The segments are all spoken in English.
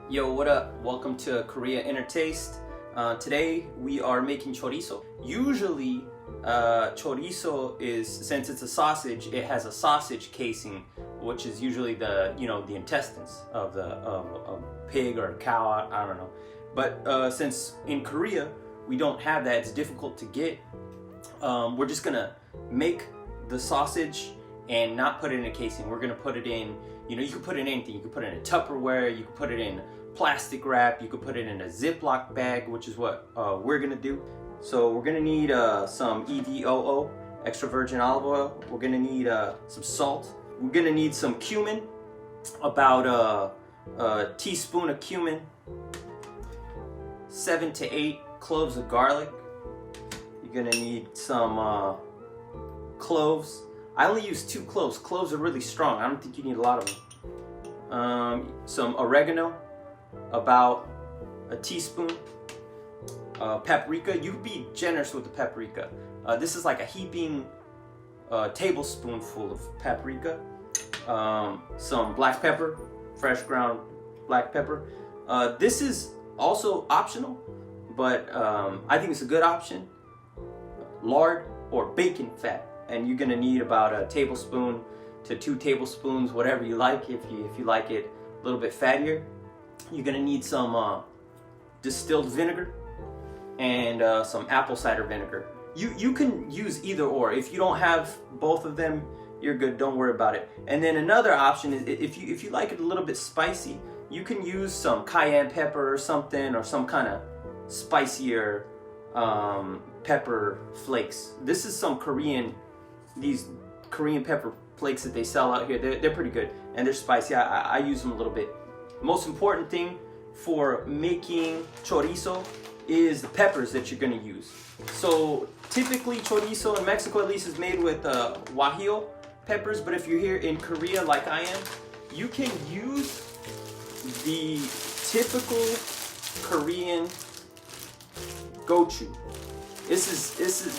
Yo, what up? Welcome to Korea Inner Taste. Today we are making chorizo. Usually chorizo is, since it's a sausage, it has a sausage casing, which is usually the intestines of a pig or a cow, I don't know. But since in Korea we don't have that, it's difficult to get, we're just gonna make the sausage and not put it in a casing. We're gonna put it in, you can put it in anything. You can put it in a Tupperware, you can put it in plastic wrap, you could put it in a Ziploc bag, which is what we're gonna do. So we're gonna need some EVOO, extra virgin olive oil. We're gonna need some salt. We're gonna need some cumin, about a teaspoon of cumin, 7 to 8 cloves of garlic. You're gonna need some cloves. I only use 2 cloves. Cloves are really strong. I don't think you need a lot of them. Some oregano, about a teaspoon. Paprika, you can be generous with the paprika. This is like a heaping tablespoonful of paprika. Some black pepper, fresh ground black pepper. This is also optional, but I think it's a good option. Lard or bacon fat, and you're gonna need about a tablespoon to 2 tablespoons, whatever you like. If you like it a little bit fattier. You're gonna need some distilled vinegar and some apple cider vinegar. You can use either or. If you don't have both of them, you're good. Don't worry about it. And then another option is if you like it a little bit spicy, you can use some cayenne pepper or something, or some kind of spicier pepper flakes. This is some these Korean pepper flakes that they sell out here. They're pretty good and they're spicy. I use them a little bit. Most important thing for making chorizo is the peppers that you're gonna use. So typically chorizo in Mexico at least is made with Guajillo peppers, but if you're here in Korea like I am, you can use the typical Korean gochujang.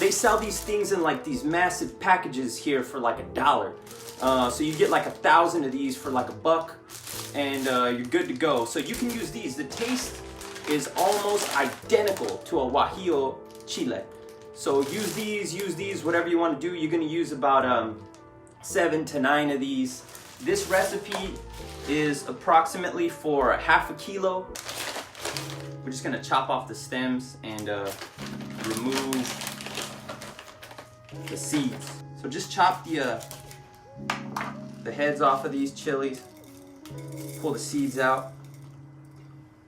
They sell these things in like these massive packages here for like $1. So you get like 1,000 of these for like $1. And you're good to go. So you can use these. The taste is almost identical to a Guajillo chile. So use these, whatever you want to do. You're going to use about 7 to 9 of these. This recipe is approximately for ½ kilo. We're just going to chop off the stems and remove the seeds. So just chop the heads off of these chilies. Pull the seeds out,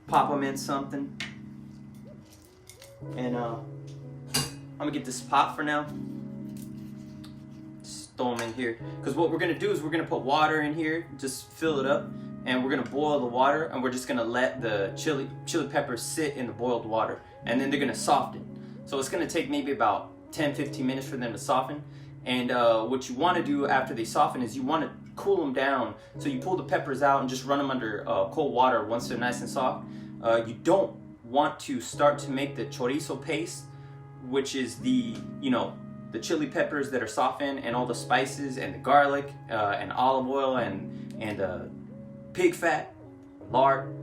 pop them in something, and I'm gonna get this pot for now. Just throw them in here, because what we're gonna do is we're gonna put water in here, just fill it up, and we're gonna boil the water, and we're just gonna let the chili peppers sit in the boiled water, and then they're gonna soften. So it's gonna take maybe about 10-15 minutes for them to soften. And what you want to do after they soften is you want to cool them down. So you pull the peppers out and just run them under cold water once they're nice and soft. You don't want to start to make the chorizo paste, which is the chili peppers that are softened and all the spices and the garlic and olive oil and pig fat, lard.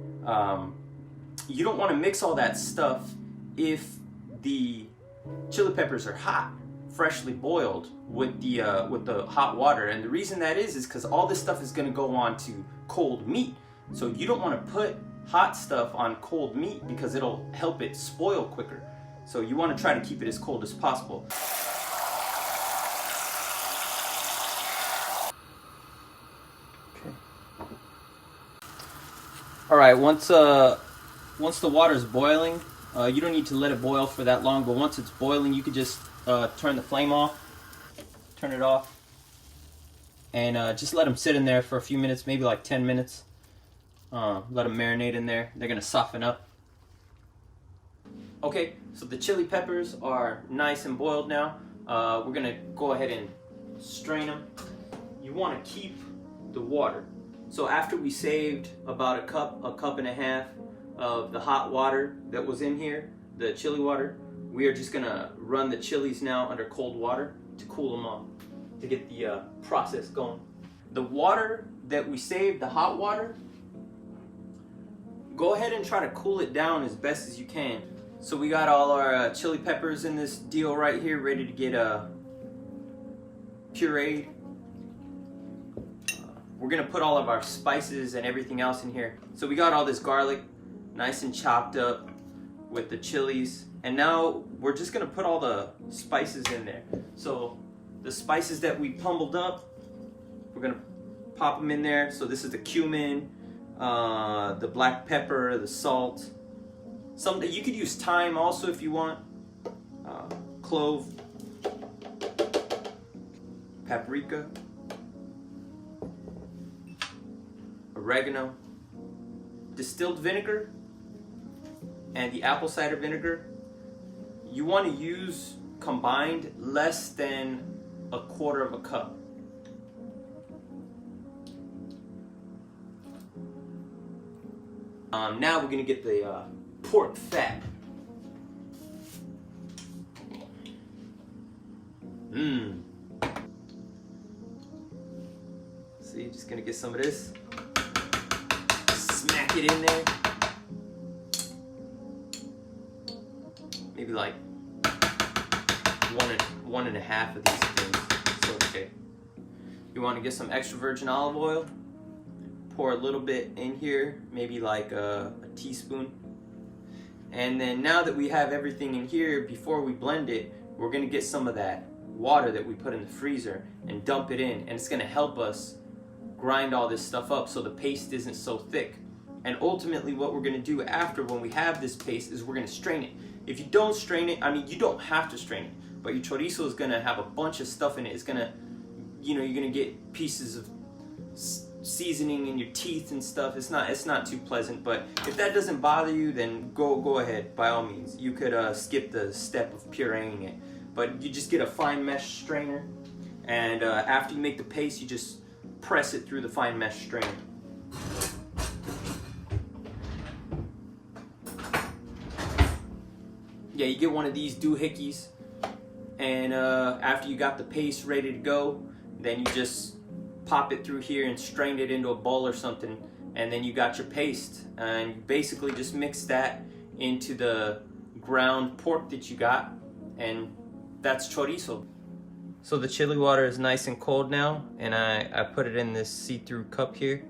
You don't want to mix all that stuff if the chili peppers are hot, freshly boiled with the hot water. And the reason that is because all this stuff is going to go on to cold meat. So you don't want to put hot stuff on cold meat because it'll help it spoil quicker. So you want to try to keep it as cold as possible. Okay. All right, once the water's boiling, you don't need to let it boil for that long, but once it's boiling, you could just turn the flame off, turn it off, and just let them sit in there for a few minutes, maybe like 10 minutes. Let them marinate in there. They're gonna soften up. Okay, so the chili peppers are nice and boiled now. We're gonna go ahead and strain them. You want to keep the water. So after we saved about a cup and a half of the hot water that was in here, the chili water, we are just gonna run the chilies now under cold water to cool them off, to get the process going. The water that we saved, the hot water, go ahead and try to cool it down as best as you can. So we got all our chili peppers in this deal right here, ready to get pureed. We're gonna put all of our spices and everything else in here. So we got all this garlic nice and chopped up with the chilies, and now we're just gonna put all the spices in there. So the spices that we pummeled up, we're gonna pop them in there. So this is the cumin, the black pepper, the salt. Something you could use thyme also if you want. Clove, paprika, oregano, distilled vinegar, and the apple cider vinegar. You want to use combined less than 1/4 cup. Now we're gonna get the pork fat. See, just gonna get some of this. Smack it in there. Maybe like one and a half of these things. So okay. You want to get some extra virgin olive oil. Pour a little bit in here, maybe like a teaspoon. And then now that we have everything in here, before we blend it, we're gonna get some of that water that we put in the freezer and dump it in, and it's gonna help us grind all this stuff up so the paste isn't so thick. And ultimately what we're gonna do after, when we have this paste, is we're gonna strain it. If you don't strain it, I mean, you don't have to strain it, but your chorizo is gonna have a bunch of stuff in it. It's gonna, you know, you're gonna get pieces of seasoning in your teeth and stuff. It's not too pleasant, but if that doesn't bother you, then go ahead, by all means. You could skip the step of pureeing it, but you just get a fine mesh strainer, and after you make the paste, you just press it through the fine mesh strainer. Yeah, you get one of these doohickeys, and after you got the paste ready to go, then you just pop it through here and strain it into a bowl or something, and then you got your paste, and you basically just mix that into the ground pork that you got, and that's chorizo. So the chili water is nice and cold now, and I put it in this see-through cup here,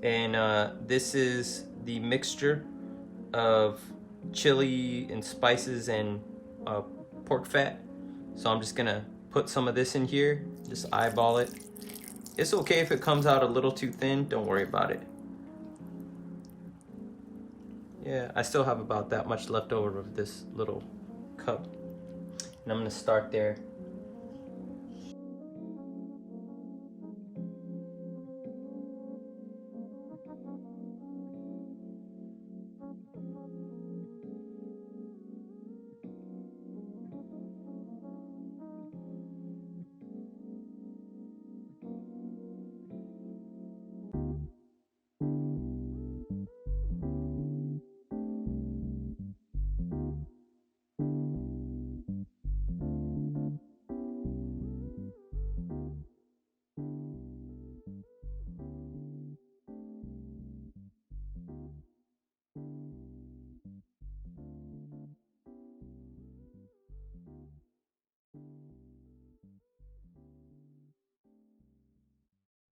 and this is the mixture of chili and spices and pork fat. So I'm just gonna put some of this in here, just eyeball it. It's okay if it comes out a little too thin, don't worry about it. Yeah, I still have about that much left over of this little cup. And I'm gonna start there.